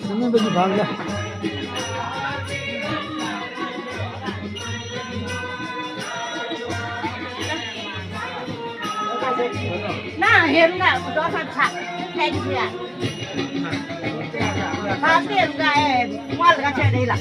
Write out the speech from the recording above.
तुम्ही बघी भागला Nah, hiện là có thật thật hay gì à? Phá tiền ra em, qua là cái đây là.